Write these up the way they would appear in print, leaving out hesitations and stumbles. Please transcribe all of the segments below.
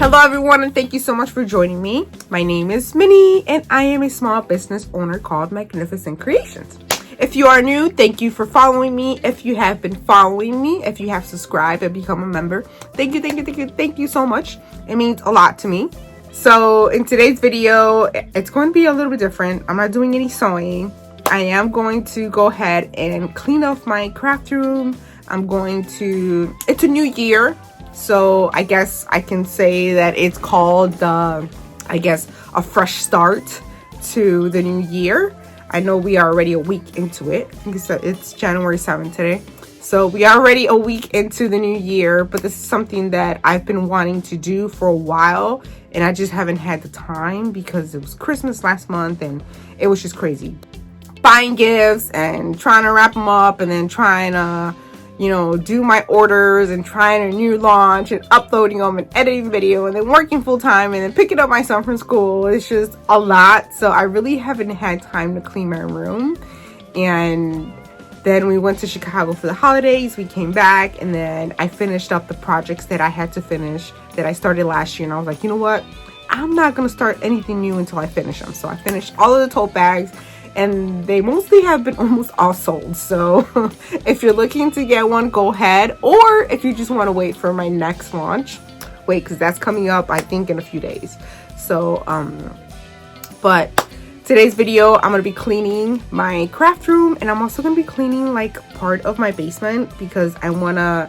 Hello everyone, and thank you so much for joining me. My name is Minnie and I am a small business owner called Magnificent Creations. If you are new, thank you for following me. If you have been following me, if you have subscribed and become a member, thank you so much. It means a lot to me. So in today's video, it's going to be a little bit different. I'm not doing any sewing. I am going to go ahead and clean up my craft room. It's a new year. So I guess I can say that it's called, a fresh start to the new year. I know we are already a week into it. I think it's January 7th today. So we are already a week into the new year, but this is something that I've been wanting to do for a while. And I just haven't had the time because it was Christmas last month and it was just crazy. Buying gifts and trying to wrap them up and then trying to do my orders and trying a new launch and uploading them and editing video and then working full time and then picking up my son from school. It's just a lot. So I really haven't had time to clean my room. And then we went to Chicago for the holidays. We came back and then I finished up the projects that I had to finish that I started last year. And I was like, you know what? I'm not going to start anything new until I finish them. So I finished all of the tote bags. And they mostly have been almost all sold. So if you're looking to get one, go ahead. Or if you just want to wait for my next launch, wait, because that's coming up, I think, in a few days. So, but today's video, I'm going to be cleaning my craft room. And I'm also going to be cleaning like part of my basement because I want to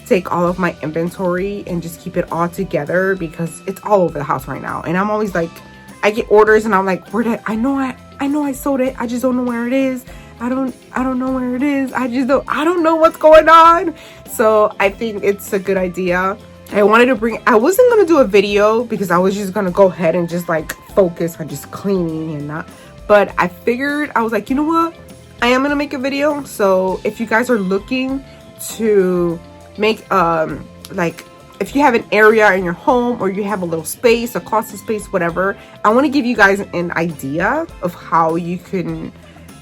take all of my inventory and just keep it all together because it's all over the house right now. And I'm always like, I get orders and I'm like, I know I sold it. I just don't know where it is. I don't know where it is. I don't know what's going on. So I think it's a good idea. I wasn't going to do a video because I was just going to go ahead and just like focus on just cleaning and not, but I figured, I was like, you know what? I am going to make a video. So if you guys are looking to make, if you have an area in your home or you have a little space, a closet space, whatever, I want to give you guys an idea of how you can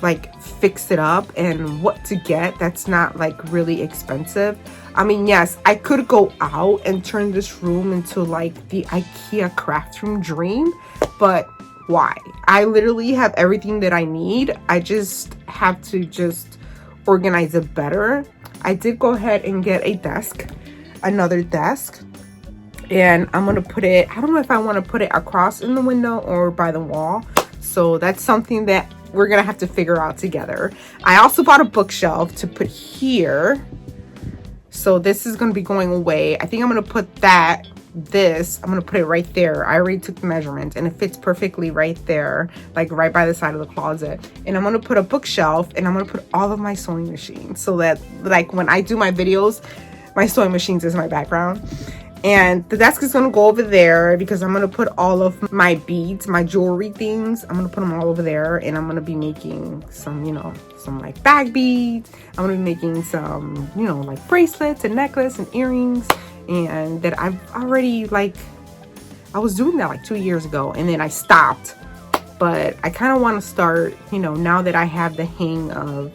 like fix it up and what to get that's not like really expensive. I mean, yes, I could go out and turn this room into like the IKEA craft room dream, but why? I literally have everything that I need. I just have to just organize it better. I did go ahead and get another desk, and I'm gonna put it, I don't know if I want to put it across in the window or by the wall. So that's something that we're gonna have to figure out together. I also bought a bookshelf to put here, so this is gonna be going away. I think I'm gonna put I'm gonna put it right there. I already took the measurement and it fits perfectly right there, like right by the side of the closet. And I'm gonna put a bookshelf and I'm gonna put all of my sewing machines so that like when I do my videos, my sewing machines is my background. And the desk is going to go over there because I'm going to put all of my beads, my jewelry things, I'm going to put them all over there. And I'm going to be making some, some like bag beads. I'm going to be making some, like bracelets and necklace and earrings. And that I've already I was doing that like 2 years ago and then I stopped. But I kind of want to start, now that I have the hang of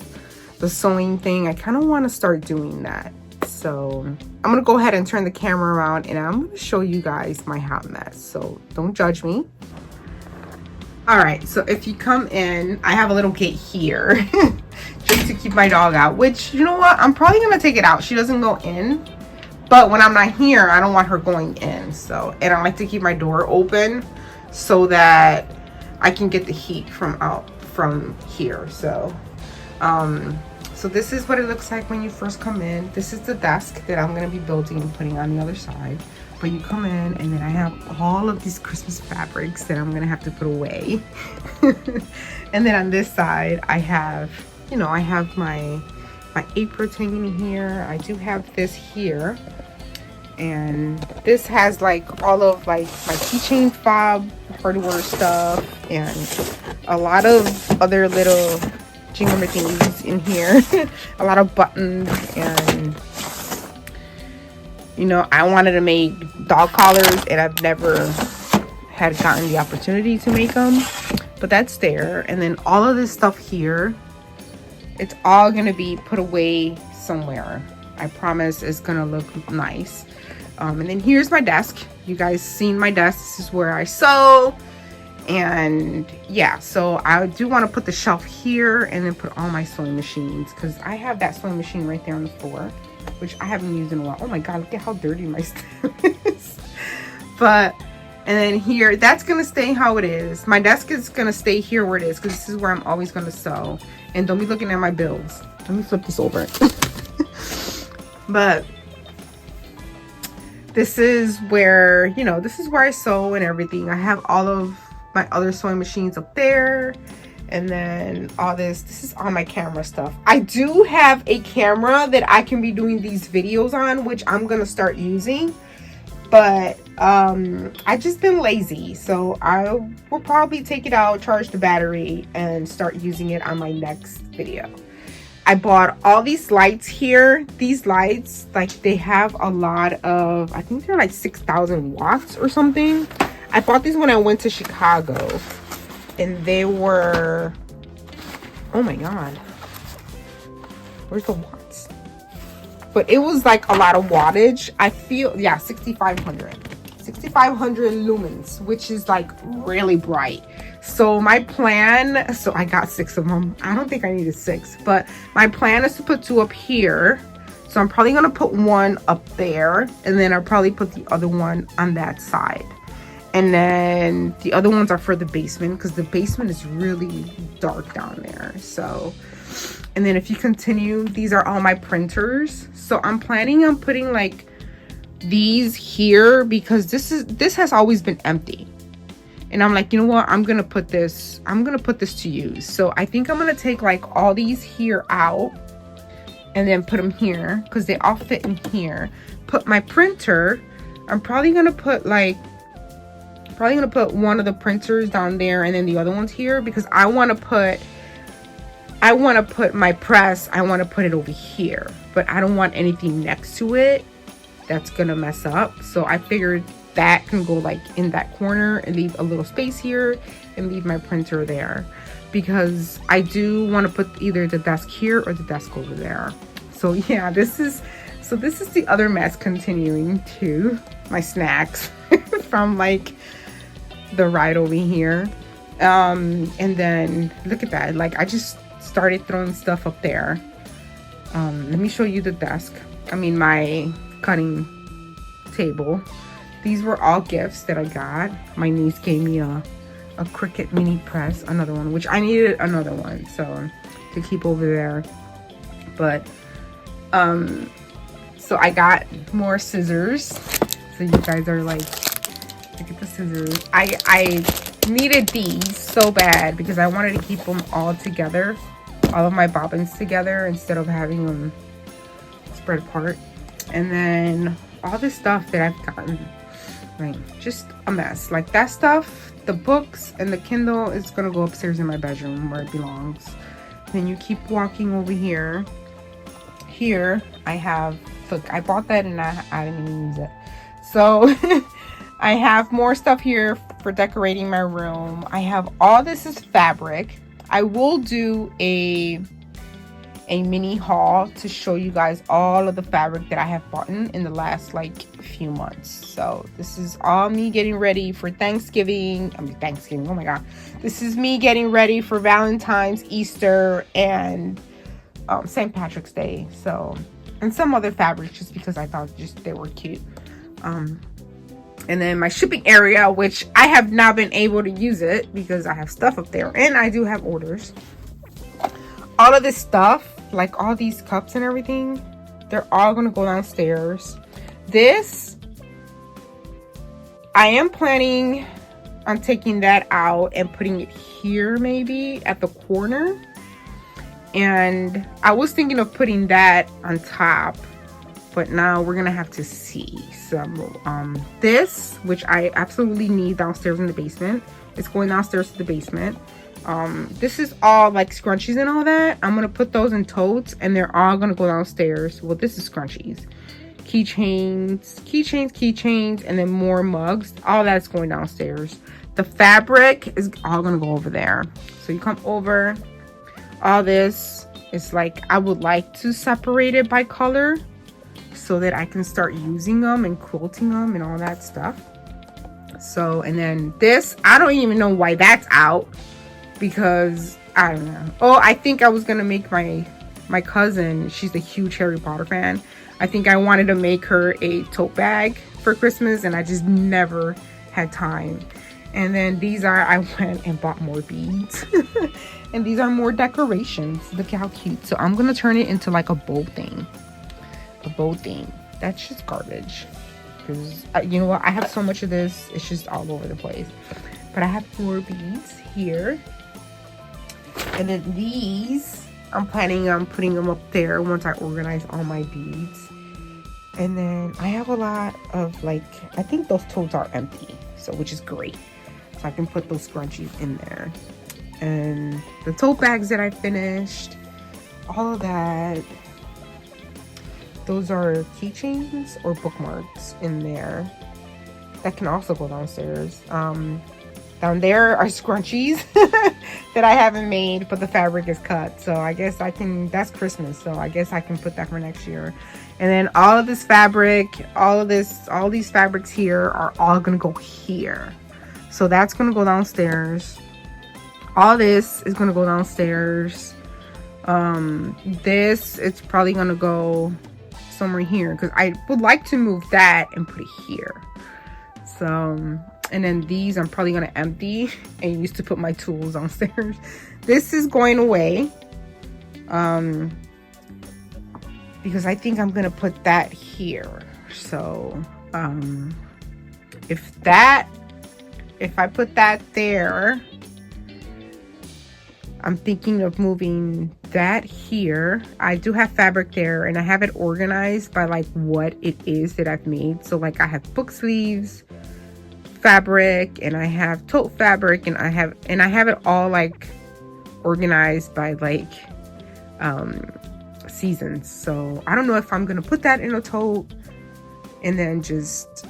the sewing thing, I kind of want to start doing that. So I'm gonna go ahead and turn the camera around and I'm gonna show you guys my hot mess, so don't judge me. All right, so if you come in, I have a little gate here just to keep my dog out, which, you know what, I'm probably gonna take it out. She doesn't go in, but when I'm not here, I don't want her going in. So, and I like to keep my door open so that I can get the heat from here. So so this is what it looks like when you first come in. This is the desk that I'm going to be building and putting on the other side. But you come in and then I have all of these Christmas fabrics that I'm going to have to put away. And then on this side, I have, I have my apron hanging here. I do have this here. And this has like all of like my keychain fob, hardware stuff, and a lot of other little things in here. A lot of buttons, and I wanted to make dog collars and I've never had gotten the opportunity to make them, but that's there. And then all of this stuff here, it's all gonna be put away somewhere. I promise it's gonna look nice. And then here's my desk. You guys seen my desk. This is where I sew. And yeah, so I do want to put the shelf here and then put all my sewing machines, because I have that sewing machine right there on the floor, which I haven't used in a while. Oh my god, look at how dirty my stuff is. But, and then here, that's gonna stay how it is. My desk is gonna stay here where it is, because this is where I'm always gonna sew. And don't be looking at my bills. Let me flip this over. But this is where, you know, this is where I sew and everything. I have all of my other sewing machines up there, and then all this is all my camera stuff. I do have a camera that I can be doing these videos on, which I'm gonna start using, but I just been lazy, so I will probably take it out, charge the battery, and start using it on my next video. I bought all these lights here. These lights, like, they have a lot of, I think they're like 6,000 watts or something. I bought these when I went to Chicago, and they were, oh my god, where's the watts? But it was like a lot of wattage. I feel, yeah, 6,500 lumens, which is like really bright. So my plan, so I got 6 of them. I don't think I needed 6, but my plan is to put 2 up here. So I'm probably gonna put 1 up there, and then I'll probably put the other one on that side. And then the other ones are for the basement, because the basement is really dark down there. So, and then if you continue, these are all my printers. So I'm planning on putting like these here, because this has always been empty. And I'm like, you know what? I'm gonna put this to use. So I think I'm gonna take like all these here out and then put them here, because they all fit in here. Put my printer. I'm probably gonna put one of the printers down there and then the other ones here, because I want to put my press, I want to put it over here, but I don't want anything next to it that's gonna mess up. So I figured that can go like in that corner and leave a little space here and leave my printer there, because I do want to put either the desk here or the desk over there. So yeah, this is the other mess continuing to my snacks from like the ride over here. And then look at that, like I just started throwing stuff up there. Let me show you the desk, I mean my cutting table. These were all gifts that I got. My niece gave me a Cricut mini press, another one, which I needed another one, so to keep over there. But so I got more scissors. So you guys are like, look at the scissors. I needed these so bad because I wanted to keep them all together, all of my bobbins together, instead of having them spread apart. And then all this stuff that I've gotten, like just a mess. Like that stuff, the books and the Kindle is gonna go upstairs in my bedroom where it belongs. Then you keep walking over here. Here I have, look, I bought that and I didn't even use it. So I have more stuff here for decorating my room. I have all this is fabric. I will do a mini haul to show you guys all of the fabric that I have bought in the last like few months. So this is all me getting ready for Thanksgiving. Thanksgiving, oh my god. This is me getting ready for Valentine's, Easter, and St. Patrick's Day. So, and some other fabrics just because I thought just they were cute. And then my shipping area, which I have not been able to use it because I have stuff up there and I do have orders. All of this stuff, like all these cups and everything, they're all gonna go downstairs. This, I am planning on taking that out and putting it here maybe at the corner. And I was thinking of putting that on top, but now we're gonna have to see. So this, which I absolutely need downstairs in the basement, it's going downstairs to the basement. This is all like scrunchies and all that. I'm gonna put those in totes and they're all gonna go downstairs. Well, this is scrunchies, keychains, and then more mugs. All that's going downstairs. The fabric is all gonna go over there. So you come over, all this is like, I would like to separate it by color. so that I can start using them and quilting them and all that stuff. So, and then this, I don't even know why that's out, because I don't know. Oh, I think I was gonna make my cousin, she's a huge Harry Potter fan. I think I wanted to make her a tote bag for Christmas, and I just never had time. And then these are, I went and bought more beads. And these are more decorations. Look how cute. So I'm gonna turn it into like a bow thing. A bow thing. That's just garbage. Because you know what? I have so much of this. It's just all over the place. But I have more beads here. And then these, I'm planning on putting them up there once I organize all my beads. And then I have a lot of like, I think those totes are empty. So, which is great. So I can put those scrunchies in there. And the tote bags that I finished, all of that. Those are keychains or bookmarks in there. That can also go downstairs. Down there are scrunchies that I haven't made, but the fabric is cut. So I guess I can, that's Christmas. So I guess I can put that for next year. And then all of this fabric, all these fabrics here are all gonna go here. So that's gonna go downstairs. All this is gonna go downstairs. This, it's probably gonna go somewhere here, because I would like to move that and put it here. So, and then these I'm probably gonna empty and use to put my tools downstairs. This is going away, because I think I'm gonna put that here. So if I put that there, I'm thinking of moving that here. I do have fabric there, and I have it organized by like what it is that I've made. So like I have book sleeves fabric, and I have tote fabric, and I have it all like organized by like seasons. So I don't know if I'm gonna put that in a tote and then just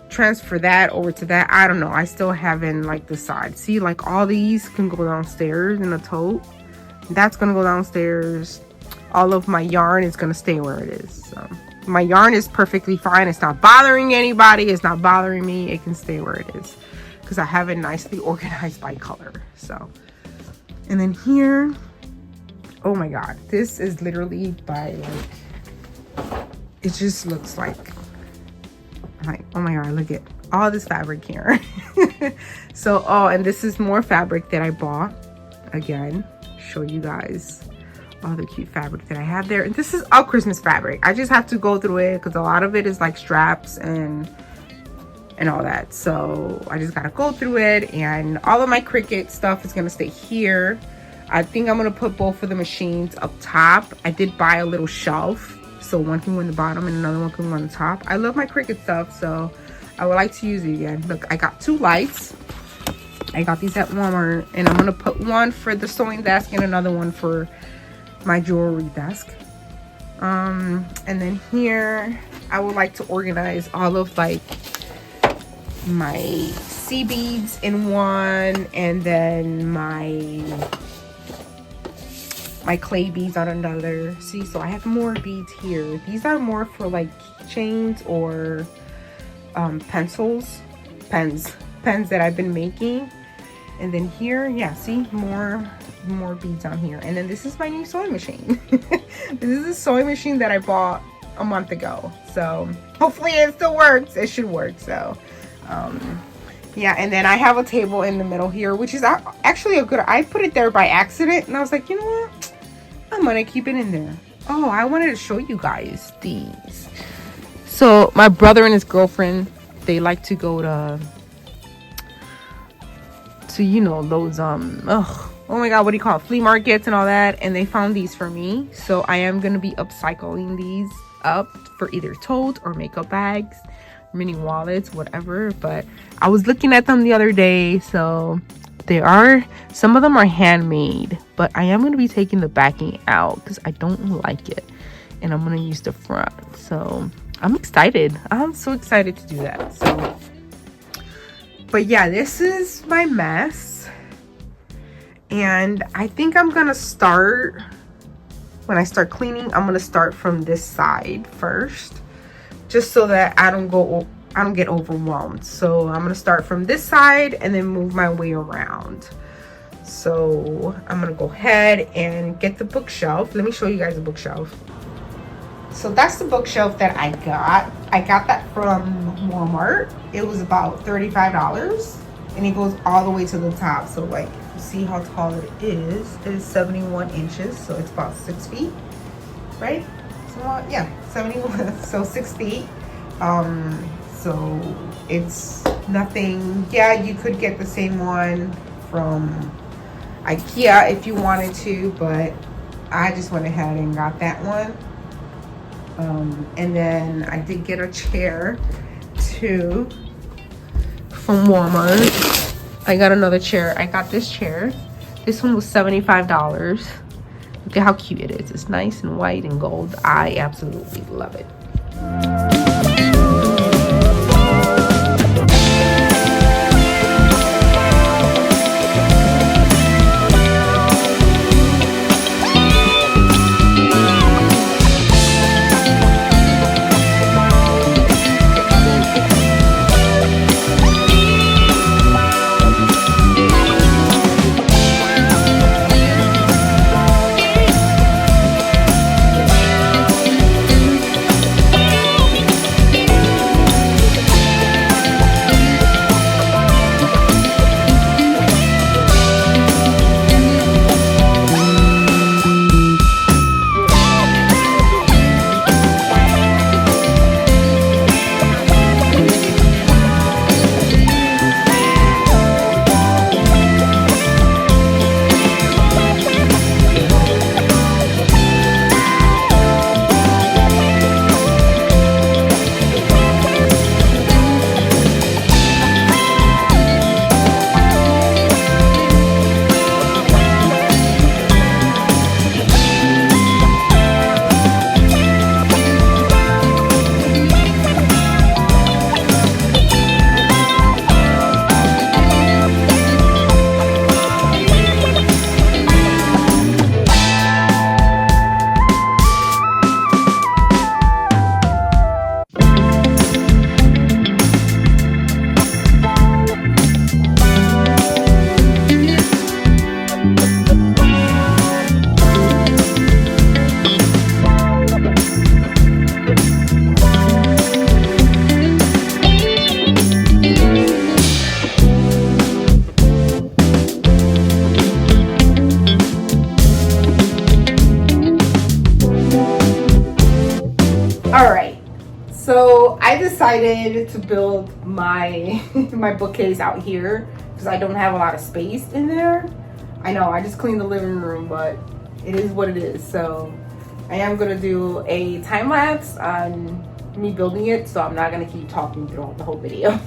transfer that over to that. I don't know. I still haven't like decided. See, like all these can go downstairs in a tote. That's gonna go downstairs. All of my yarn is gonna stay where it is. So my yarn is perfectly fine. It's not bothering anybody. It's not bothering me. It can stay where it is because I have it nicely organized by color. So, and then here, oh my god, this is literally by like, it just looks like oh my god, look at all this fabric here. So, oh, and this is more fabric that I bought. Again, show you guys all the cute fabric that I have there. And this is all Christmas fabric. I just have to go through it because a lot of it is like straps and all that. So I just gotta go through it, and all of my Cricut stuff is gonna stay here. I think I'm gonna put both of the machines up top. I did buy a little shelf, so one can go in the bottom and another one can go on the top. I love my Cricut stuff, so I would like to use it again. Look, I got 2 lights. I got these at Walmart, and I'm gonna put one for the sewing desk and another one for my jewelry desk. And then here I would like to organize all of like my sea beads in one, and then my clay beads on another. See, so I have more beads here. These are more for like chains or pens that I've been making. And then here, yeah, see, more beads on here. And then this is my new sewing machine. This is a sewing machine that I bought a month ago, so hopefully it still works. It should work. So yeah, and then I have a table in the middle here, which is actually a good, I put it there by accident, and I was like, you know what, I'm gonna keep it in there. Oh, I wanted to show you guys these. So my brother and his girlfriend, they like to go to you know, those oh my god, what do you call it, flea markets and all that, and they found these for me. So I am gonna be upcycling these up for either totes or makeup bags, mini wallets, whatever. But I was looking at them the other day, so some of them are handmade, but I am going to be taking the backing out because I don't like it, and I'm going to use the front. So I'm excited. I'm so excited to do that. So, but yeah, this is my mess, and I think I'm going to start when I start cleaning, I'm gonna start from this side first, just so that I don't get overwhelmed. So I'm gonna start from this side and then move my way around. So I'm gonna go ahead and get the bookshelf. Let me show you guys the bookshelf. So that's the bookshelf that I got. I got that from Walmart. It was about $35, and it goes all the way to the top. So like, you see how tall it is. It is 71 inches, so it's about 6 feet, right? So yeah, 71, so 6 feet. So it's nothing. Yeah, you could get the same one from IKEA if you wanted to, but I just went ahead and got that one. And then I did get a chair too from Walmart. I got another chair. I got this chair. This one was $75. Look at how cute it is. It's nice and white and gold. I absolutely love it. All right, so I decided to build my my bookcase out here because I don't have a lot of space in there. I know I just cleaned the living room, but it is what it is. So I am gonna do a time lapse on me building it, so I'm not gonna keep talking throughout the whole video.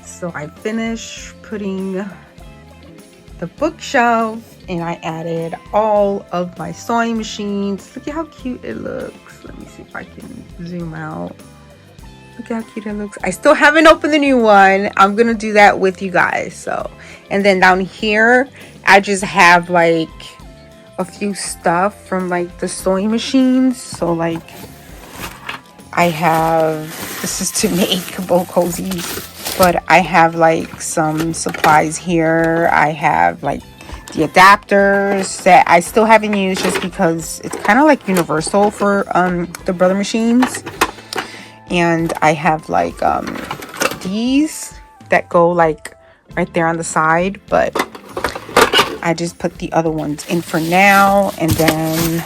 So I finished putting the bookshelf and I added all of my sewing machines. Look at how cute it looks. Let me see if I can zoom out. Look how cute it looks. I still haven't opened the new one. I'm gonna do that with you guys. So, and then down here, I just have like a few stuff from like the sewing machines. So like I have, this is to make bow cozies, but I have like some supplies here. I have like the adapters that I still haven't used just because it's kind of like universal for the brother machines. And I have like these that go like right there on the side, but I just put the other ones in for now. And then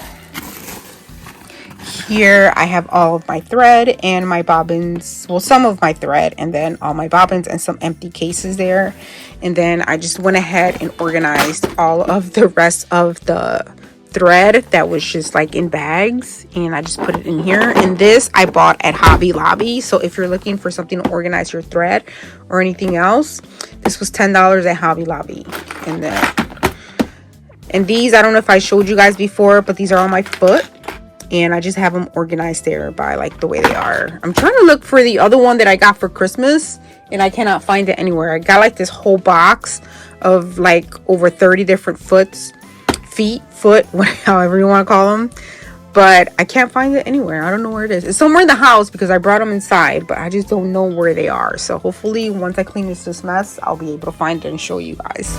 here I have all of my thread and my bobbins, well, some of my thread, and then all my bobbins and some empty cases there. And then I just went ahead and organized all of the rest of the thread that was just like in bags, and I just put it in here. And this I bought at Hobby Lobby, so if you're looking for something to organize your thread or anything else, this was $10 at Hobby Lobby. And these, I don't know if I showed you guys before, but these are on my foot, and I just have them organized there by like the way they are. I'm trying to look for the other one that I got for Christmas, and I cannot find it anywhere. I got like this whole box of like over 30 different foot, however you want to call them, but I can't find it anywhere. I don't know where it is. It's somewhere in the house because I brought them inside, but I just don't know where they are. So hopefully once I clean this mess, I'll be able to find it and show you guys.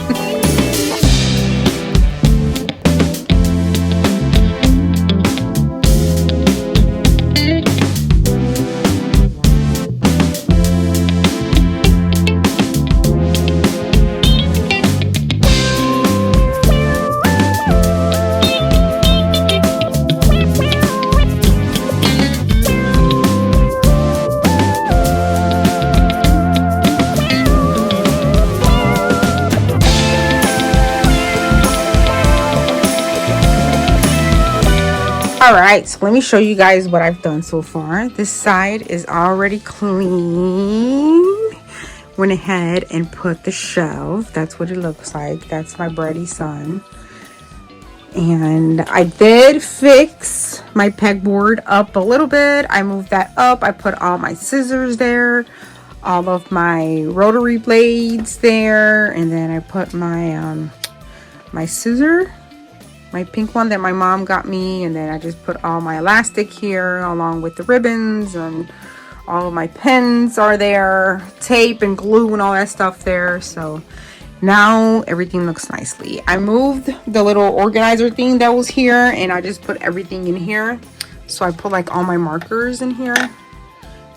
Alright, so let me show you guys what I've done so far. This side is already clean. Went ahead and put the shelf. That's what it looks like. That's my Brady son. And I did fix my pegboard up a little bit. I moved that up. I put all my scissors there, all of my rotary blades there, and then I put my my scissor, my pink one that my mom got me, and then I just put all my elastic here along with the ribbons, and all of my pins are there, tape and glue and all that stuff there. So now everything looks nicely. I moved the little organizer thing that was here, and I just put everything in here. So I put like all my markers in here,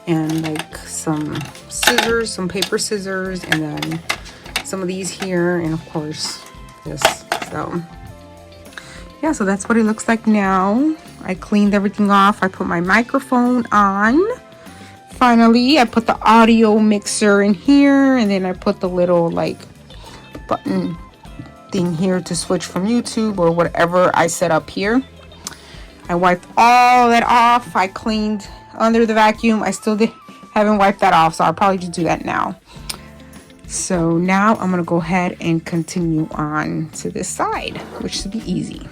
and like some scissors, some paper scissors, and then some of these here, and of course this. So yeah, so that's what it looks like now. I cleaned everything off. I put my microphone on. Finally, I put the audio mixer in here, and then I put the little like button thing here to switch from YouTube or whatever I set up here. I wiped all that off. I cleaned under the vacuum. I still haven't wiped that off, so I'll probably just do that now. So now I'm gonna go ahead and continue on to this side, which should be easy.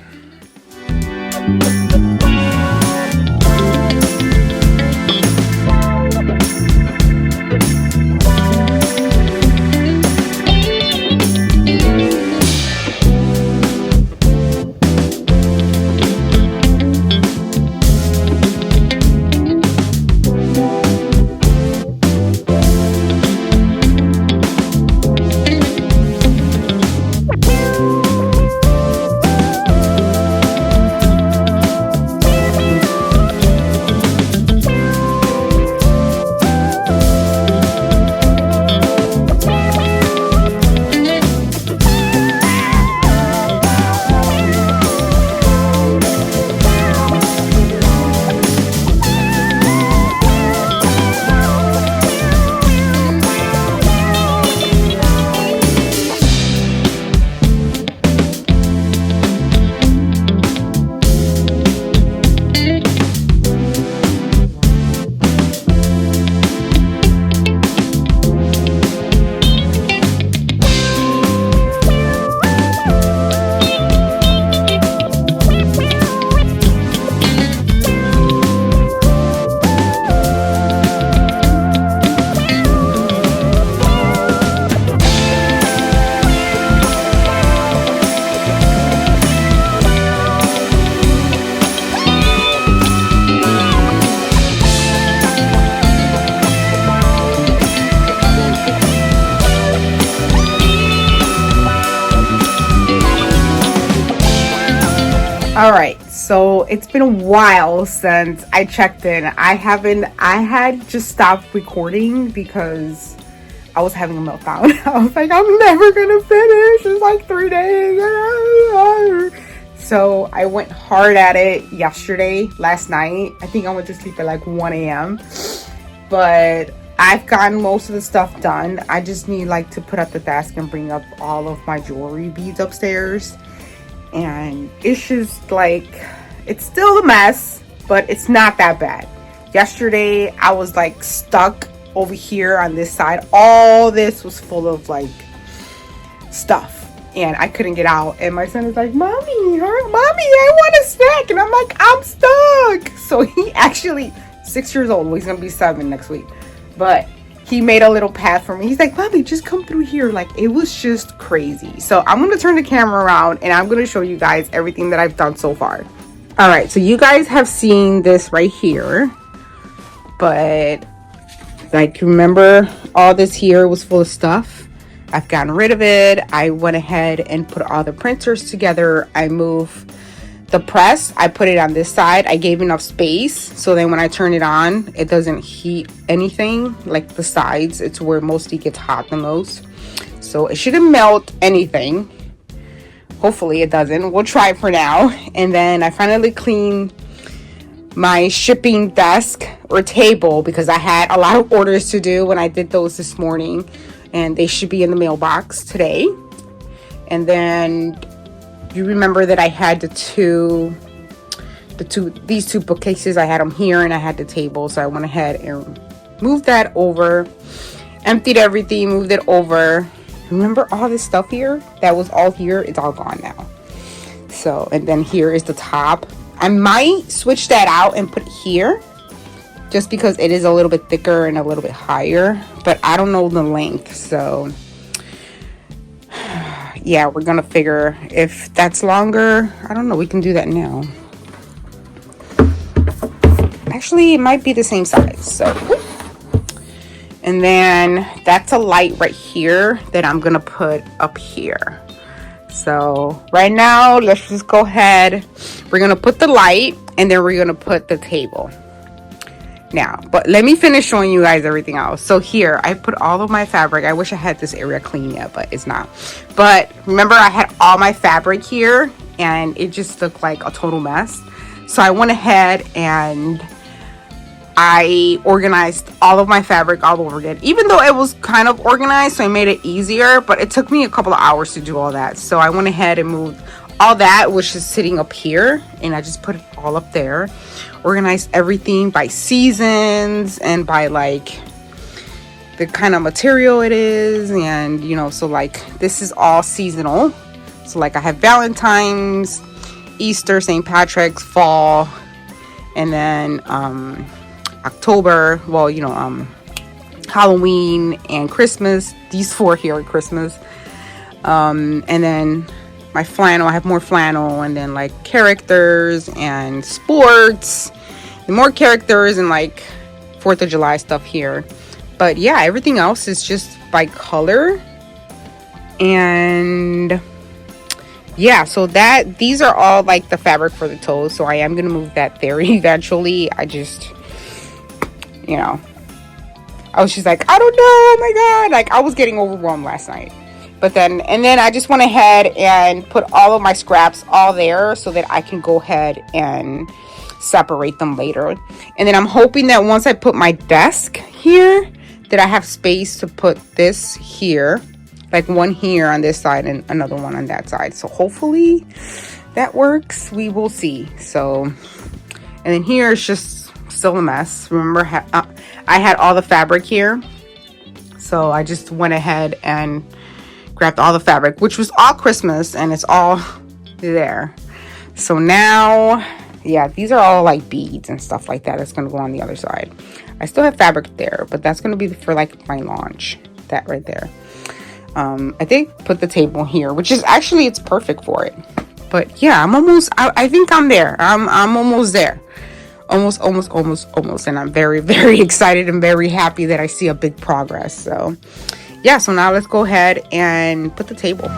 All right, so it's been a while since I checked in. I had just stopped recording because I was having a meltdown. I was like, I'm never gonna finish. It's like 3 days. So I went hard at it last night. I think I went to sleep at like 1 a.m. But I've gotten most of the stuff done. I just need like to put up the desk and bring up all of my jewelry beads upstairs. And it's just like, it's still a mess, but it's not that bad. Yesterday, I was like stuck over here on this side. All this was full of like stuff and I couldn't get out. And my son is like, Mommy, I want a snack. And I'm like, I'm stuck. So he actually, 6 years old, well, he's gonna be 7 next week. But he made a little path for me. He's like, Mommy, just come through here. Like, it was just crazy. So I'm going to turn the camera around and I'm going to show you guys everything that I've done so far. All right. So you guys have seen this right here. But like, remember all this here was full of stuff. I've gotten rid of it. I went ahead and put all the printers together. I moved the press. I put it on this side. I gave enough space so then when I turn it on, it doesn't heat anything like the sides. It's where mostly gets hot the most. So it shouldn't melt anything. Hopefully it doesn't. We'll try it for now. And then I finally cleaned my shipping desk or table because I had a lot of orders to do when I did those this morning, and they should be in the mailbox today. And then you remember that I had these two bookcases. I had them here and I had the table. So I went ahead and moved that over, emptied everything, moved it over. Remember all this stuff here that was all here? It's all gone now. So, and then here is the top. I might switch that out and put it here just because it is a little bit thicker and a little bit higher, but I don't know the length. So yeah, we're gonna figure if that's longer. I don't know, we can do that now. Actually, it might be the same size. So, and then that's a light right here that I'm gonna put up here. So right now, let's just go ahead. We're gonna put the light and then we're gonna put the table. Now, but let me finish showing you guys everything else. So here, I put all of my fabric. I wish I had this area clean yet, but it's not. But remember, I had all my fabric here and it just looked like a total mess. So I went ahead and I organized all of my fabric all over again, even though it was kind of organized. So I made it easier, but it took me a couple of hours to do all that. So I went ahead and moved all that, which is sitting up here, and I just put it all up there. Organized everything by seasons and by like the kind of material it is, and you know, so like this is all seasonal. So like I have Valentine's, Easter, St. Patrick's, fall, and then October, well, you know, Halloween and Christmas. These 4 here are Christmas. And then my flannel, I have more flannel, and then like characters and sports and more characters and like 4th of July stuff here. But yeah, everything else is just by color. And yeah, so that these are all like the fabric for the toes. So I am gonna move that there eventually. I just, you know, I was just like, I don't know, oh my god, like I was getting overwhelmed last night. But then, and then I just went ahead and put all of my scraps all there so that I can go ahead and separate them later. And then I'm hoping that once I put my desk here, that I have space to put this here, like one here on this side and another one on that side. So hopefully that works. We will see. So, and then here is just still a mess. Remember, I had all the fabric here. So I just went ahead and grabbed all the fabric, which was all Christmas, and it's all there. So now, yeah, these are all like beads and stuff like that. That's going to go on the other side. I still have fabric there, but that's going to be for like my launch, that right there. I did put the table here, which is actually, it's perfect for it. But yeah, I'm almost, I think I'm there. I'm almost there. Almost. And I'm very, very excited and very happy that I see a big progress. So yeah, so now let's go ahead and put the table.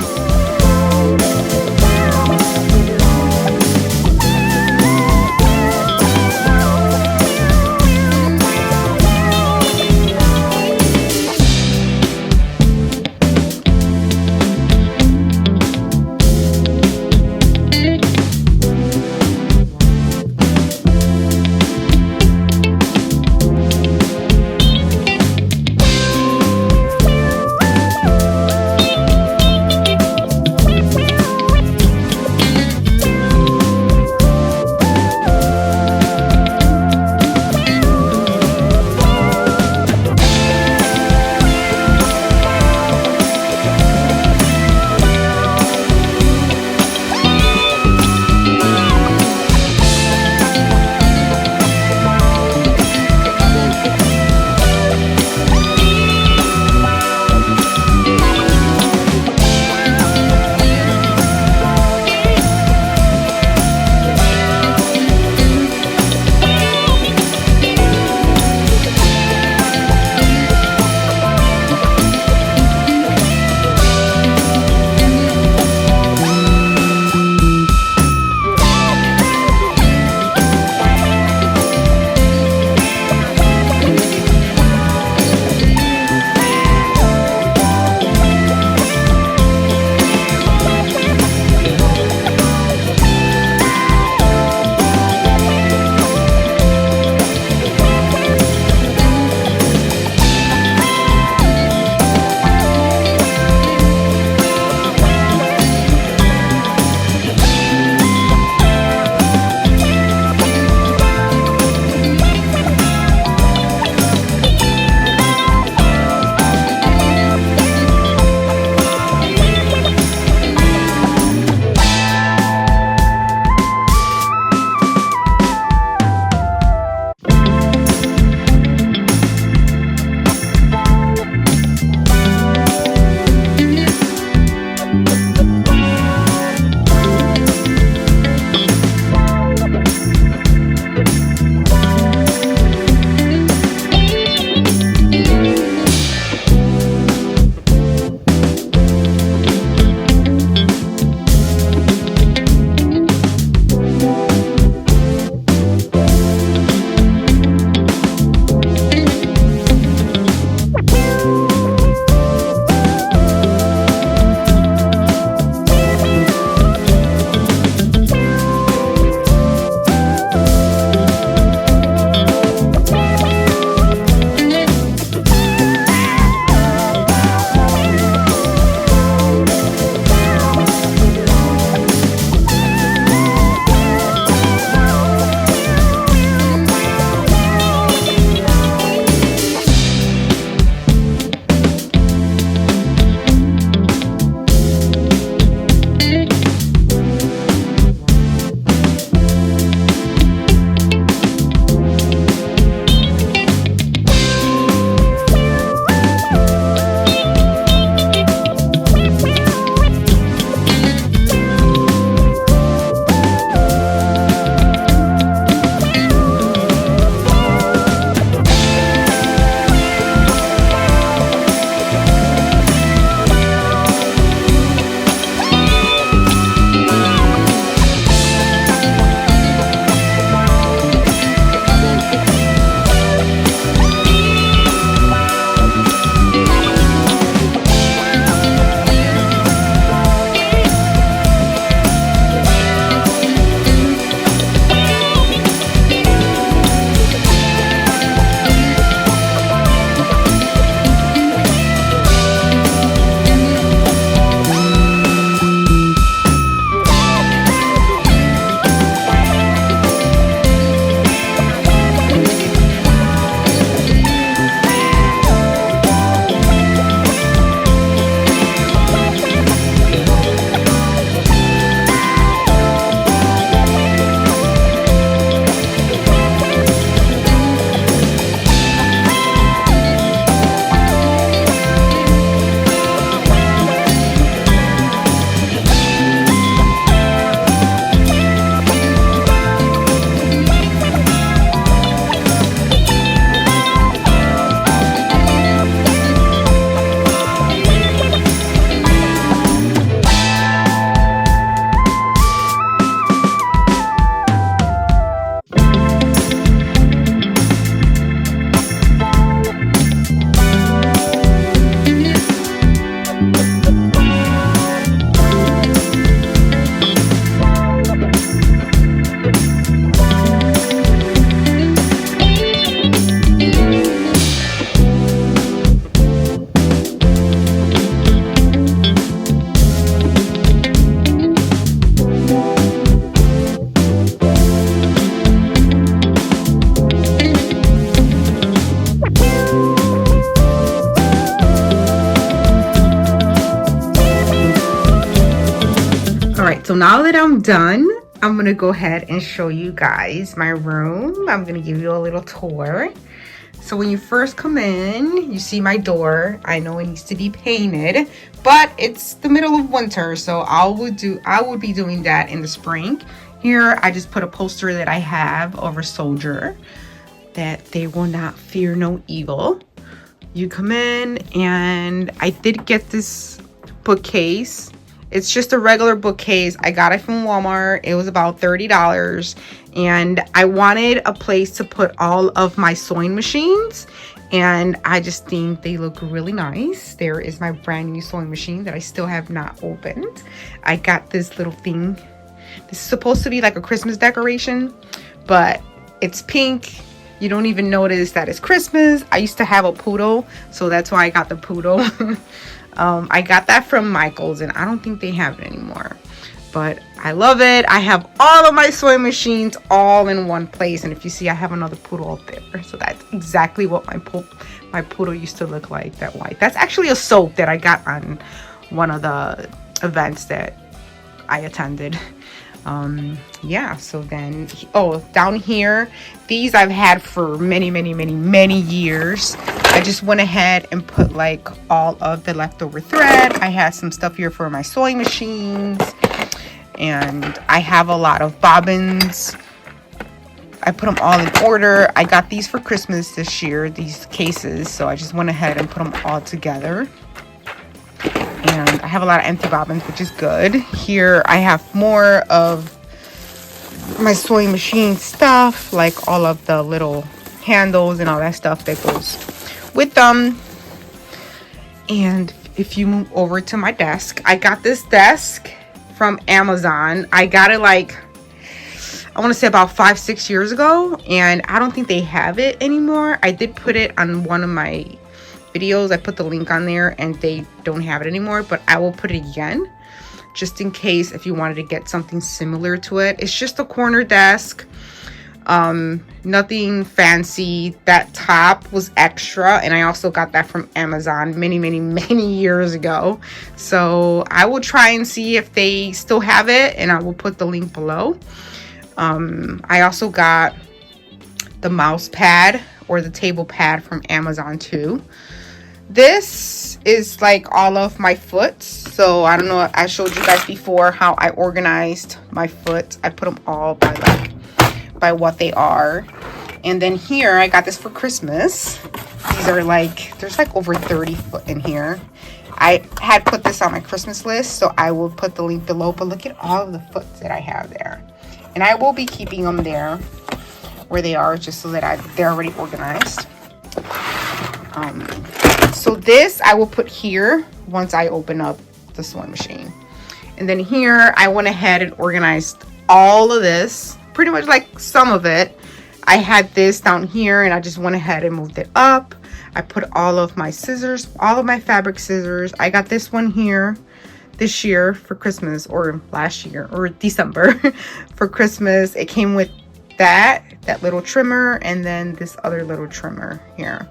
now that I'm done, I'm gonna go ahead and show you guys my room. I'm gonna give you a little tour. So when you first come in, you see my door. I know it needs to be painted, but it's the middle of winter, so I would be doing that in the spring. Here, I just put a poster that I have of a soldier, that they will not fear no evil. You come in, and I did get this bookcase. It's just a regular bookcase. I got it from Walmart. It was about $30. And I wanted a place to put all of my sewing machines. And I just think they look really nice. There is my brand new sewing machine that I still have not opened. I got this little thing. This is supposed to be like a Christmas decoration, but it's pink. You don't even notice that it's Christmas. I used to have a poodle, so that's why I got the poodle. I got that from Michael's, and I don't think they have it anymore. But I love it. I have all of my sewing machines all in one place. And if you see, I have another poodle up there. So that's exactly what my poodle used to look like, that white. That's actually a soap that I got on one of the events that I attended. Yeah, so then, oh, down here, these I've had for many years. I just went ahead and put like all of the leftover thread. I had some stuff here for my sewing machines, and I have a lot of bobbins. I put them all in order. I got these for Christmas this year, these cases, so I just went ahead and put them all together. And I have a lot of empty bobbins, which is good. Here I have more of my sewing machine stuff, like all of the little handles and all that stuff that goes with them. And if you move over to my desk, I got this desk from Amazon. I got it like, I want to say about 5-6 years ago, and I don't think they have it anymore. I did put it on one of my videos. I put the link on there, and they don't have it anymore, but I will put it again just in case if you wanted to get something similar to it. It's just a corner desk, nothing fancy. That top was extra, and I also got that from Amazon many years ago. So I will try and see if they still have it, and I will put the link below. I also got the mouse pad or the table pad from Amazon too. This is like all of my foots. So I don't know, I showed you guys before how I organized my foot. I put them all by what they are. And then here, I got this for Christmas. These are like, there's like over 30 foot in here. I had put this on my Christmas list, so I will put the link below. But look at all of the foots that I have there. And I will be keeping them there where they are, just so that they're already organized. So this I will put here once I open up the sewing machine. And then here I went ahead and organized all of this, pretty much like some of it. I had this down here, and I just went ahead and moved it up. I put all of my scissors, all of my fabric scissors. I got this one here this year for Christmas, or last year, or December for Christmas. It came with that little trimmer, and then this other little trimmer here.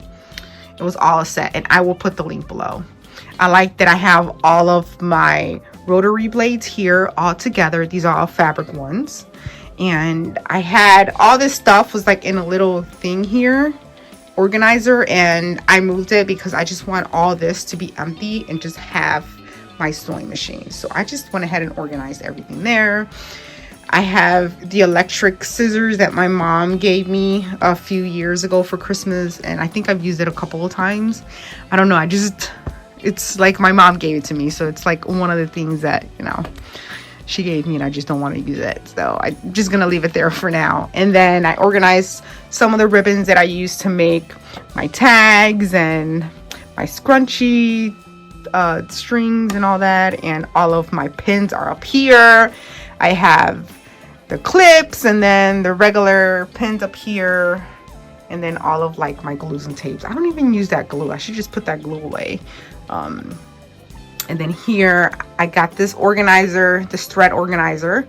It was all a set, and I will put the link below. I like that I have all of my rotary blades here all together. These are all fabric ones. And I had all this stuff was like in a little thing here, organizer, and I moved it because I just want all this to be empty and just have my sewing machine. So I just went ahead and organized everything there. I have the electric scissors that my mom gave me a few years ago for Christmas, and I think I've used it a couple of times. I don't know, it's like my mom gave it to me, so it's like one of the things that, you know, she gave me, and I just don't want to use it, so I'm just gonna leave it there for now. And then I organized some of the ribbons that I used to make my tags and my scrunchie strings and all that, and all of my pins are up here. I have the clips and then the regular pins up here, and then all of like my glues and tapes. I don't even use that glue. I should just put that glue away. And then here I got this organizer, this thread organizer,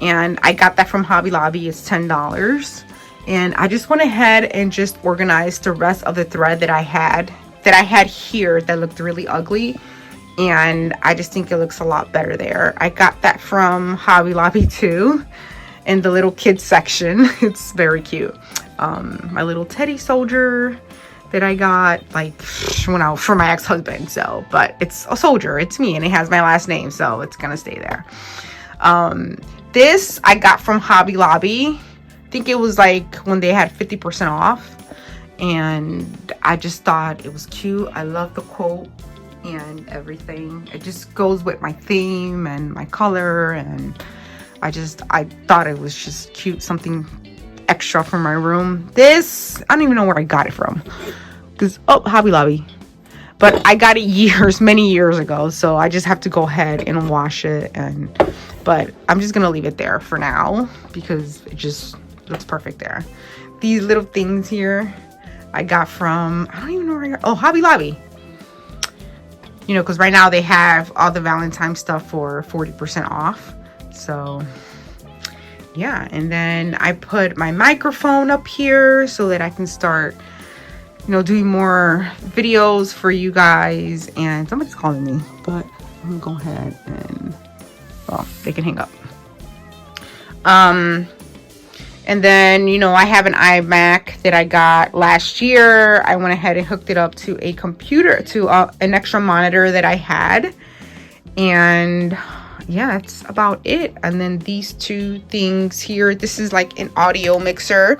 and I got that from Hobby Lobby. It's $10, and I just went ahead and just organized the rest of the thread that I had here that looked really ugly. and I just think it looks a lot better there. I got that from Hobby Lobby too, in the little kids section. It's very cute. My little teddy soldier that I got like when I was for my ex-husband. So, but it's a soldier, it's me, and it has my last name, so it's gonna stay there. This I got from Hobby Lobby. I think it was like when they had 50% off, and I just thought it was cute. I love the quote and everything. It just goes with my theme and my color, and I thought it was just cute, something extra for my room. This, I don't even know where I got it from, because Hobby Lobby, but I got it many years ago, so I just have to go ahead and wash it. But I'm just gonna leave it there for now because it just looks perfect there. These little things here I got from, I don't even know where I got, Hobby Lobby. You know, because right now they have all the Valentine stuff for 40% off. So yeah, and then I put my microphone up here so that I can start, you know, doing more videos for you guys. And somebody's calling me, but I'm gonna go ahead and, well, they can hang up. And then, you know, I have an iMac that I got last year. I went ahead and hooked it up to a computer, to an extra monitor that I had. And yeah, that's about it. And then these two things here, this is like an audio mixer.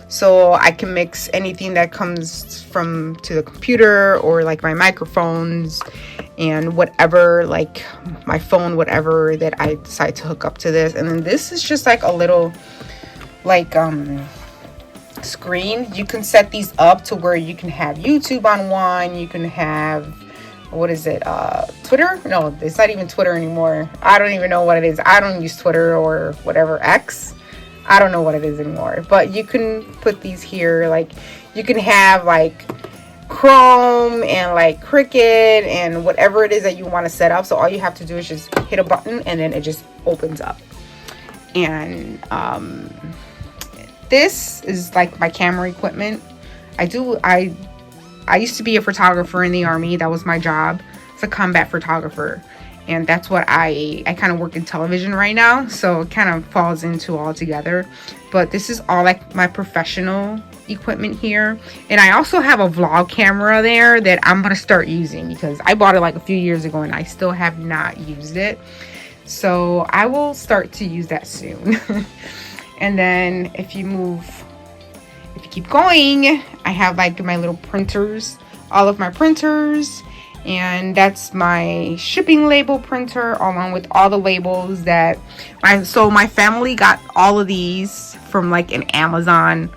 So I can mix anything that comes to the computer, or like my microphones and whatever, like my phone, whatever that I decide to hook up to this. And then this is just like a little like screen. You can set these up to where you can have YouTube on one, you can have, what is it, Twitter? No, it's not even Twitter anymore. I don't even know what it is. I don't use Twitter or whatever, X. I don't know what it is anymore. But you can put these here, like you can have like Chrome and like Cricut and whatever it is that you want to set up. So all you have to do is just hit a button and then it just opens up. And this is like my camera equipment. I used to be a photographer in the Army. That was my job. It's a combat photographer. And that's what I kind of work in television right now. So it kind of falls into all together. But this is all like my professional equipment here. And I also have a vlog camera there that I'm going to start using, because I bought it like a few years ago and I still have not used it. So I will start to use that soon. And then if you keep going, I have like my little printers, all of my printers. And that's my shipping label printer, along with all the labels that my family got all of these from like an Amazon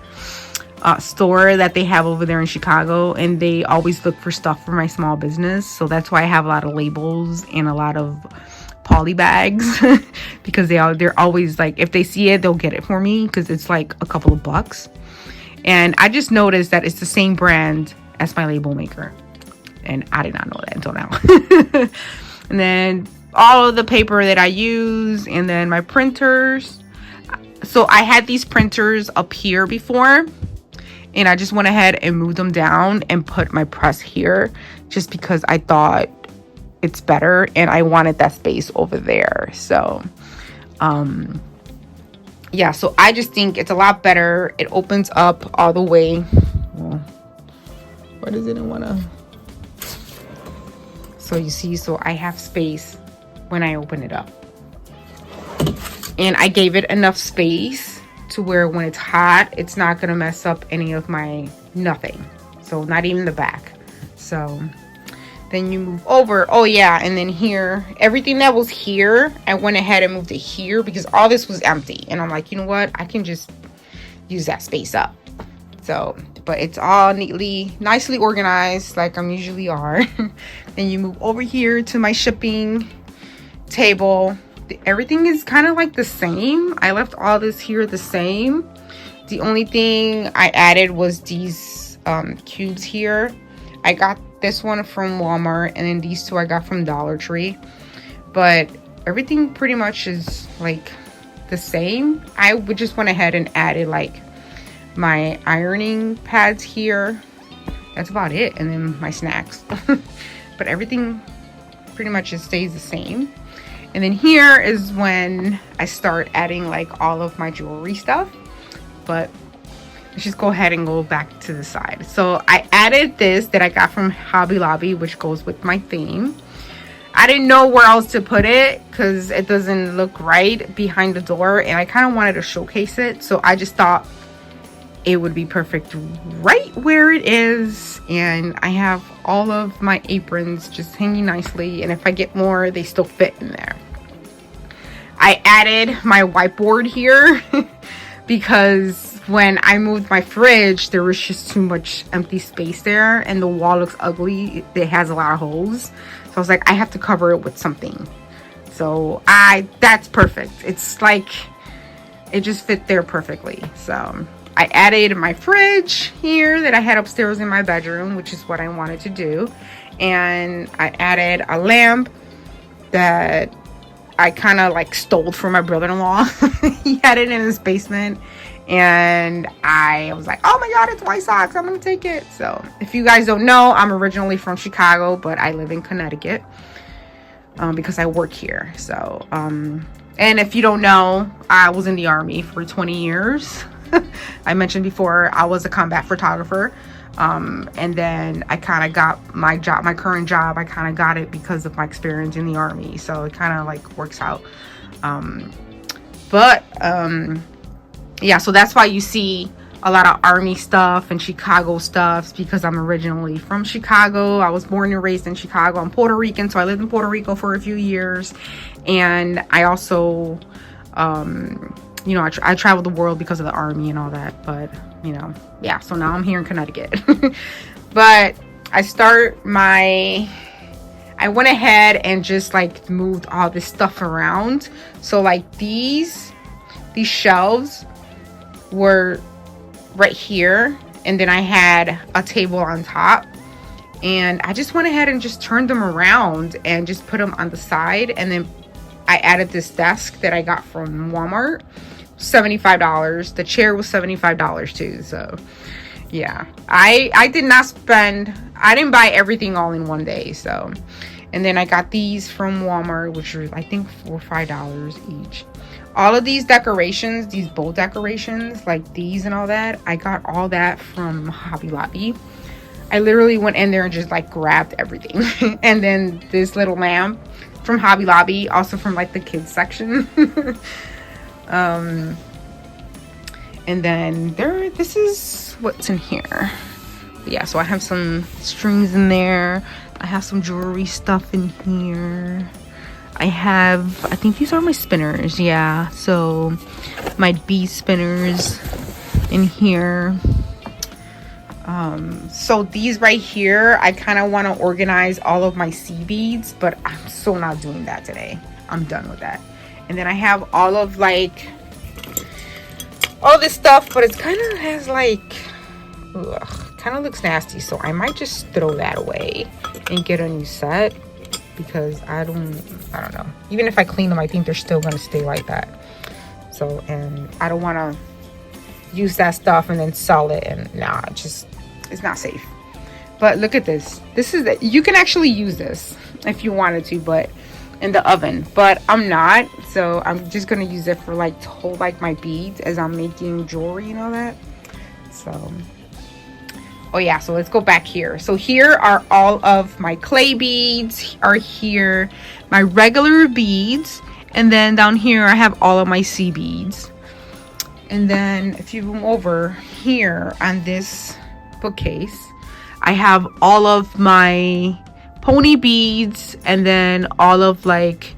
store that they have over there in Chicago, and they always look for stuff for my small business. So that's why I have a lot of labels and a lot of poly bags because they're always like, if they see it, they'll get it for me because it's like a couple of bucks. And I just noticed that it's the same brand as my label maker. And I did not know that until now. And then all of the paper that I use, and then my printers. So I had these printers up here before, and I just went ahead and moved them down and put my press here just because I thought it's better and I wanted that space over there. So yeah, so I just think it's a lot better. It opens up all the way. Well, what does it want to? So you see, so I have space when I open it up. And I gave it enough space to where when it's hot, it's not going to mess up any of my nothing. So not even the back. So then you move over. Oh yeah, and then here, everything that was here, I went ahead and moved it here because all this was empty. And I'm like, you know what? I can just use that space up. So, but it's all nicely organized like I'm usually are. Then you move over here to my shipping table. Everything is kind of like the same. I left all this here the same. The only thing I added was these cubes here. I got this one from Walmart, and then these two I got from Dollar Tree. But everything pretty much is like the same. I would just went ahead and added like my ironing pads here. That's about it. And then my snacks. But everything pretty much it stays the same. And then here is when I start adding like all of my jewelry stuff. But let's just go ahead and go back to the side. So I added this that I got from Hobby Lobby, which goes with my theme. I didn't know where else to put it because it doesn't look right behind the door, and I kind of wanted to showcase it, so I just thought it would be perfect right where it is. And I have all of my aprons just hanging nicely, and if I get more, they still fit in there. I added my whiteboard here because when I moved my fridge, there was just too much empty space there, and the wall looks ugly. It has a lot of holes. So I was like, I have to cover it with something. So that's perfect. It's like, it just fit there perfectly. So I added my fridge here that I had upstairs in my bedroom, which is what I wanted to do. And I added a lamp that I kind of like stole from my brother-in-law. He had it in his basement. And I was like, oh my god, it's White Sox, I'm gonna take it. So if you guys don't know, I'm originally from Chicago, but I live in Connecticut because I work here. So and if you don't know, I was in the Army for 20 years. I mentioned before I was a combat photographer, and then I kind of got my current job, I kind of got it because of my experience in the Army. So it kind of like works out. Yeah, so that's why you see a lot of Army stuff and Chicago stuff, because I'm originally from Chicago. I was born and raised in Chicago. I'm Puerto Rican, so I lived in Puerto Rico for a few years. And I also, you know, I traveled the world because of the Army and all that. But, you know, yeah, so now I'm here in Connecticut. But I went ahead and just like moved all this stuff around. So like these shelves were right here, and then I had a table on top, and I just went ahead and just turned them around and just put them on the side. And then I added this desk that I got from Walmart, $75. The chair was $75 too. So yeah, I didn't buy everything all in one day. So, and then I got these from Walmart, which were I think $4 or $5 each. All of these decorations, these bowl decorations, like these and all that, I got all that from Hobby Lobby. I literally went in there and just like grabbed everything. And then this little lamp from Hobby Lobby, also from like the kids section. And then this is what's in here. Yeah, so I have some strings in there. I have some jewelry stuff in here. I think these are my spinners. Yeah, so my bead spinners in here. So these right here, I kind of want to organize all of my sea beads, but I'm so not doing that today. I'm done with that. And then I have all of like all this stuff, but it kind of has like, kind of looks nasty. So I might just throw that away and get a new set. Because I don't know, even if I clean them, I think they're still gonna stay like that. So, and I don't want to use that stuff and then sell it, and it's not safe. But look at this. You can actually use this if you wanted to, but in the oven, but I'm not. So I'm just gonna use it for like to hold like my beads as I'm making jewelry and all that. So oh yeah, so let's go back here. So here are all of my clay beads are here, my regular beads, and then down here I have all of my sea beads. And then if you move over here on this bookcase, I have all of my pony beads, and then all of like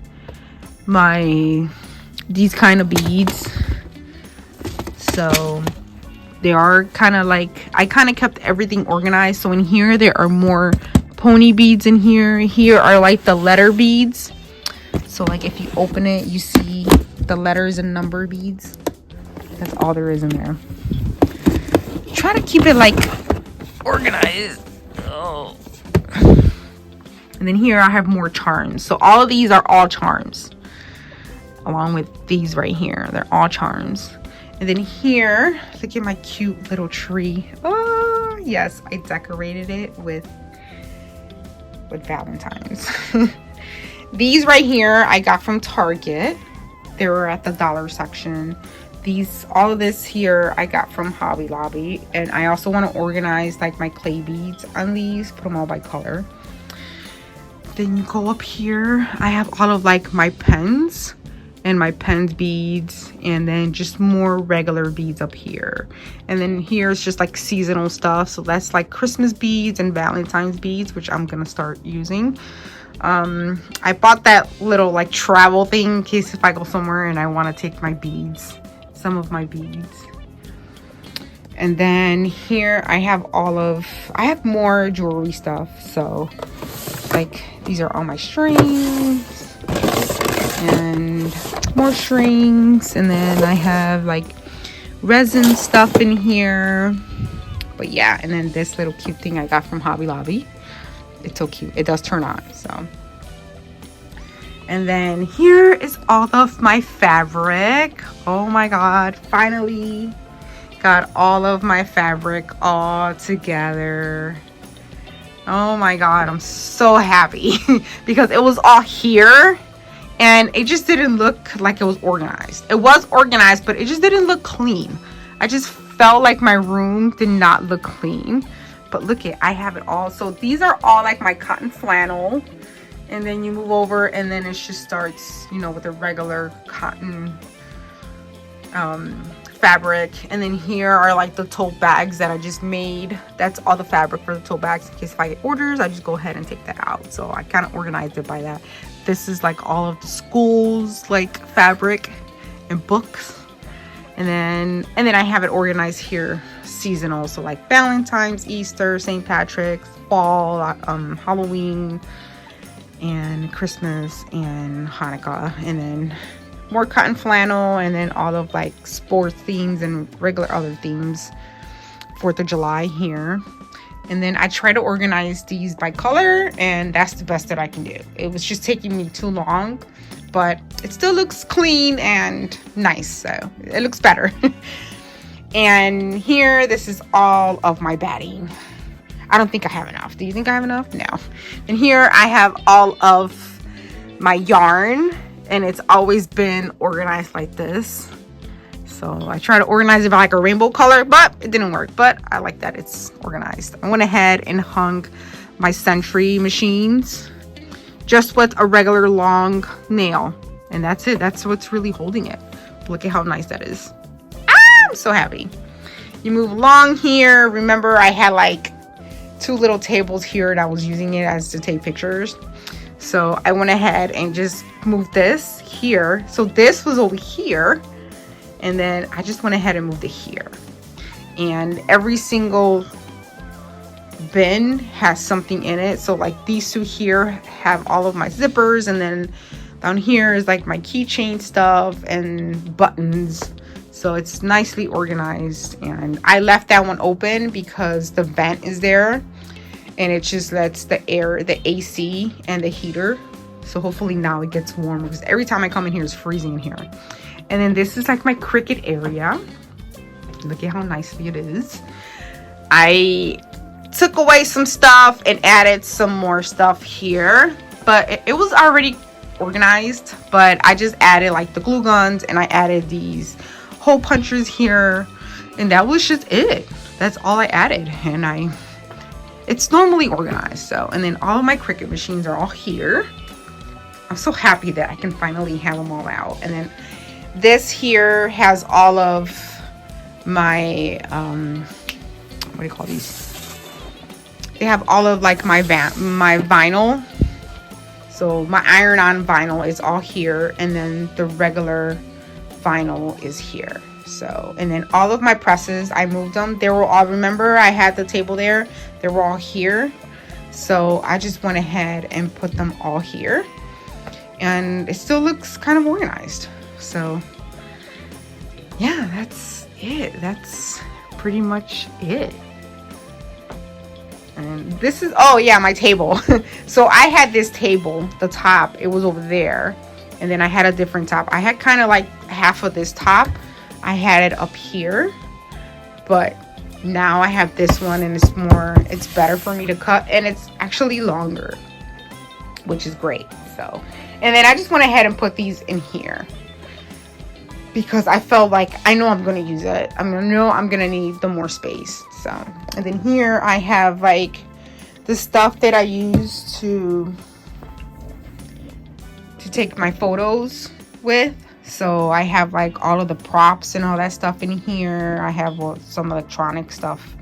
these kind of beads. So they are kind of like, I kind of kept everything organized. So in here there are more pony beads in here. Here are like the letter beads. So like if you open it, you see the letters and number beads. That's all there is in there. Try to keep it like organized. Oh. And then here I have more charms. So all of these are all charms, along with these right here. They're all charms. And then here, look at my cute little tree. Oh, yes, I decorated it with Valentine's. These right here I got from Target. They were at the dollar section. All of this here I got from Hobby Lobby. And I also want to organize like my clay beads on these, put them all by color. Then you go up here, I have all of like my pens and my pens beads, and then just more regular beads up here. And then here's just like seasonal stuff, so that's like Christmas beads and Valentine's beads, which I'm gonna start using. I bought that little like travel thing in case if I go somewhere and I want to take my beads, some of my beads. And then here I have I have more jewelry stuff. So like these are all my strings and more strings. And then I have like resin stuff in here. But yeah, and then this little cute thing I got from Hobby Lobby. It's so cute. It does turn on, so. And then here is all of my fabric. Oh my God, finally got all of my fabric all together. Oh my God, I'm so happy because it was all here and it just didn't look like it was organized. It was organized, but it just didn't look clean. I just felt like my room did not look clean. But look at, I have it all. So these are all like my cotton flannel. And then you move over and then it just starts, you know, with a regular cotton fabric. And then here are like the tote bags that I just made. That's all the fabric for the tote bags. In case if I get orders, I just go ahead and take that out. So I kind of organized it by that. This is like all of the schools like fabric and books. And then I have it organized here seasonal, so like Valentine's, Easter, St. Patrick's, fall, Halloween, and Christmas and Hanukkah. And then more cotton flannel, and then all of like sports themes and regular other themes. 4th of July here. And then I try to organize these by color, and that's the best that I can do. It was just taking me too long, but it still looks clean and nice, so it looks better. And here, this is all of my batting. I don't think I have enough. Do you think I have enough? No. And here I have all of my yarn, and it's always been organized like this. So I try to organize it by like a rainbow color, but it didn't work. But I like that it's organized. I went ahead and hung my Sentry machines just with a regular long nail, and that's it. That's what's really holding it. Look at how nice that is. I'm so happy. You move along here. Remember, I had like 2 little tables here and I was using it as to take pictures. So I went ahead and just moved this here. So this was over here, and then I just went ahead and moved it here. And every single bin has something in it. So like these 2 here have all of my zippers, and then down here is like my keychain stuff and buttons. So it's nicely organized, and I left that one open because the vent is there and it just lets the air, the AC and the heater. So hopefully now it gets warm, because every time I come in here it's freezing in here. And then this is like my Cricut area. Look at how nicely it is. I took away some stuff and added some more stuff here, but it was already organized. But I just added like the glue guns, and I added these hole punchers here, and that was just it. That's all I added, and it's normally organized. So, and then all of my Cricut machines are all here. I'm so happy that I can finally have them all out. And then this here has all of my what do you call these? They have all of like my vinyl. So my iron-on vinyl is all here, and then the regular vinyl is here. So, and then all of my presses, I moved them. They were all, remember I had the table there, they were all here. So I just went ahead and put them all here, and it still looks kind of organized. So yeah, that's it. That's pretty much it. And this is, oh yeah, my table. So I had this table, the top, it was over there, and then I had a different top. I had kind of like half of this top, I had it up here, but now I have this one, and it's better for me to cut, and it's actually longer. which is great. So, and then I just went ahead and put these in here because I felt like I know I'm going to use it. I'm going to need the more space. So, and then here I have like the stuff that I use to take my photos with. So I have like all of the props and all that stuff in here. I have some electronic stuff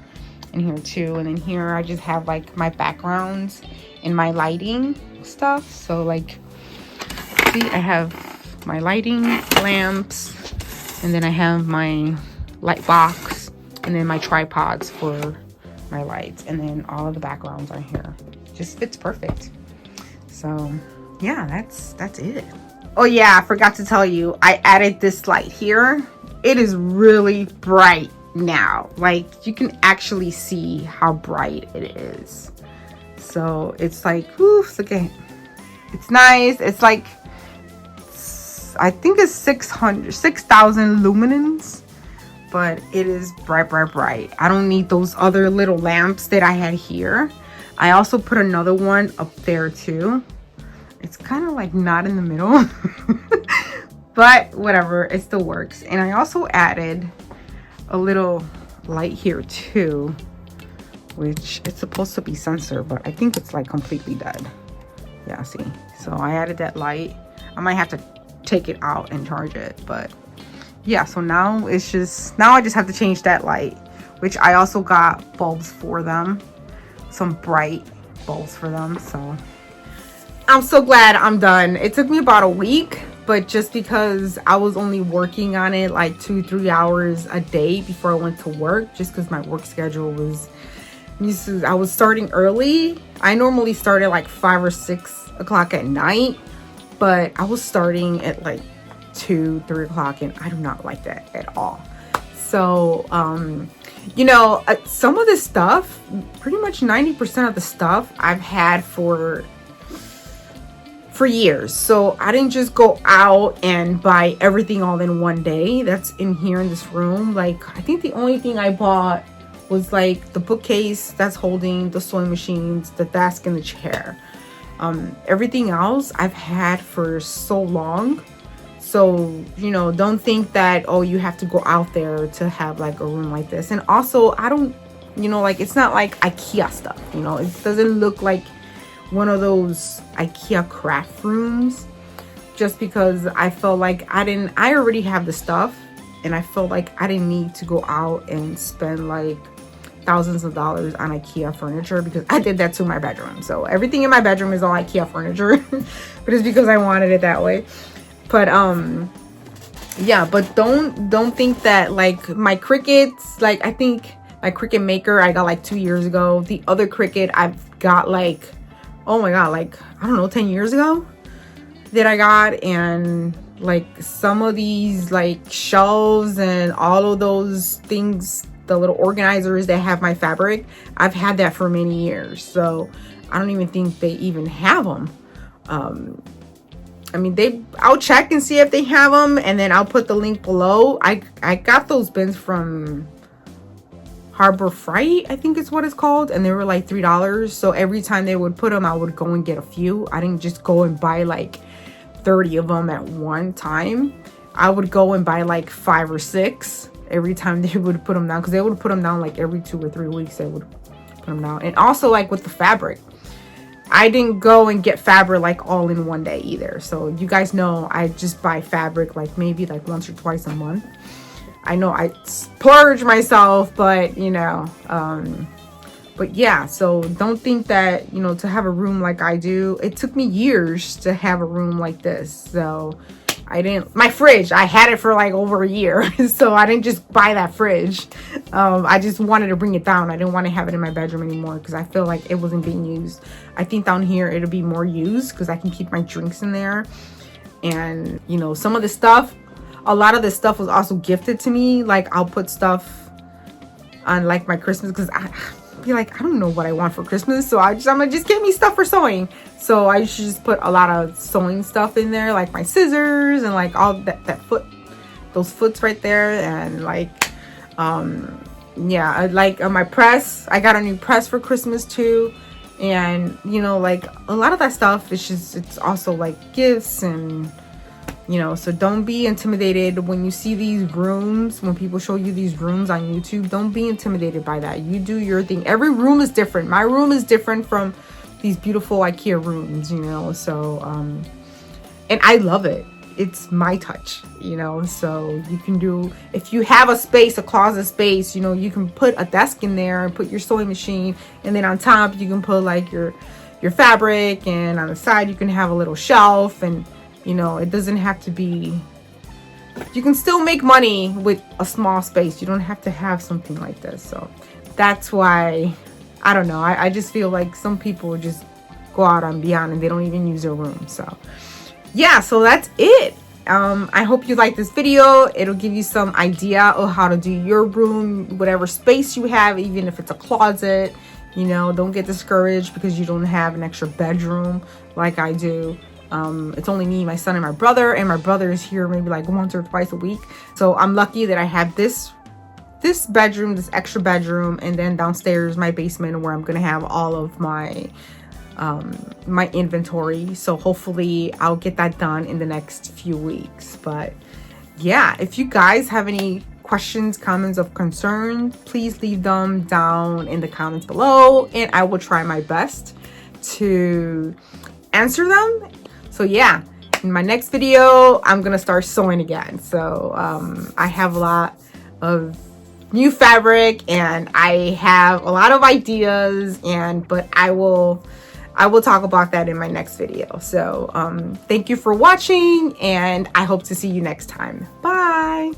in here too. And then here I just have like my backgrounds and my lighting stuff. So like, see, I have my lighting lamps, and then I have my light box, and then my tripods for my lights, and then all of the backgrounds are here. Just fits perfect. So yeah, that's it. Oh yeah, I forgot to tell you, I added this light here. It is really bright now. Like, you can actually see how bright it is. So it's like, whoo, look at it. It's nice. It's like, I think it's 6,000 lumens, but it is bright, bright, bright. I don't need those other little lamps that I had here. I also put another one up there too. It's kind of like not in the middle, but whatever, it still works. And I also added a little light here too, which it's supposed to be sensor, but I think it's like completely dead. Yeah, see, so I added that light. I might have to take it out and charge it, but yeah, so now I just have to change that light, which I also got bulbs for them, some bright bulbs for them. So I'm so glad I'm done. It took me about a week, but just because I was only working on it like 2-3 hours a day before I went to work, just because my work schedule was, I was starting early. I normally start at like 5 or 6 o'clock at night, but I was starting at like 2-3 o'clock, and I do not like that at all. So you know, some of this stuff, pretty much 90% of the stuff I've had for years. So I didn't just go out and buy everything all in one day that's in here in this room. Like, I think the only thing I bought was like the bookcase that's holding the sewing machines, the desk, and the chair. Everything else I've had for so long. So, you know, don't think that, oh, you have to go out there to have like a room like this. And also, I don't, you know, like, it's not like IKEA stuff, you know, it doesn't look like one of those IKEA craft rooms, just because I felt like I already have the stuff, and I felt like I didn't need to go out and spend like thousands of dollars on IKEA furniture, because I did that to my bedroom. So everything in my bedroom is all IKEA furniture, but it's because I wanted it that way. But yeah, but don't think that like my Cricuts, like I think my Cricut Maker I got like 2 years ago. The other Cricut I've got like, oh my god, like, I don't know, 10 years ago that I got. And like some of these like shelves and all of those things, the little organizers that have my fabric, I've had that for many years. So I don't even think they even have them. I mean, I'll check and see if they have them, and then I'll put the link below. I got those bins from Harbor Freight, I think is what it's called, and they were like $3. So every time they would put them, I would go and get a few. I didn't just go and buy like 30 of them at one time. I would go and buy like 5 or 6 every time they would put them down, because they would put them down like every 2 or 3 weeks. They would put them down. And also like with the fabric, I didn't go and get fabric like all in one day either. So you guys know I just buy fabric like maybe like once or twice a month. I know I splurge myself, but you know, but yeah, so don't think that, you know, to have a room like I do, it took me years to have a room like this. So my fridge, I had it for like over a year. So I didn't just buy that fridge. I just wanted to bring it down. I didn't want to have it in my bedroom anymore, because I feel like it wasn't being used. I think down here it'll be more used, because I can keep my drinks in there. And you know, some of the stuff, a lot of this stuff was also gifted to me. Like, I'll put stuff on like my Christmas, because I be like, I don't know what I want for Christmas, so I'm gonna just get me stuff for sewing. So I should just put a lot of sewing stuff in there, like my scissors and like all those foots right there. And like yeah, I like my press. I got a new press for Christmas too. And you know, like a lot of that stuff is just, it's also like gifts, and you know, so don't be intimidated when you see these rooms, when people show you these rooms on YouTube. Don't be intimidated by that. You do your thing. Every room is different. My room is different from these beautiful IKEA rooms, you know. So and I love it. It's my touch, you know. So you can do, if you have a space, a closet space, you know, you can put a desk in there and put your sewing machine, and then on top you can put like your fabric, and on the side you can have a little shelf. And you know, it doesn't have to be, you can still make money with a small space. You don't have to have something like this. So that's why, I don't know, I just feel like some people just go out on beyond and they don't even use their room. So yeah, so that's it. I hope you like this video. It'll give you some idea of how to do your room, whatever space you have, even if it's a closet. You know, don't get discouraged because you don't have an extra bedroom like I do. It's only me, my son, and my brother is here maybe like once or twice a week. So I'm lucky that I have this bedroom, this extra bedroom, and then downstairs my basement where I'm gonna have all of my my inventory. So hopefully I'll get that done in the next few weeks. But yeah, if you guys have any questions, comments of concern, please leave them down in the comments below, and I will try my best to answer them. So yeah, in my next video I'm gonna start sewing again. So I have a lot of new fabric and I have a lot of ideas, but I will talk about that in my next video. So thank you for watching, and I hope to see you next time. Bye.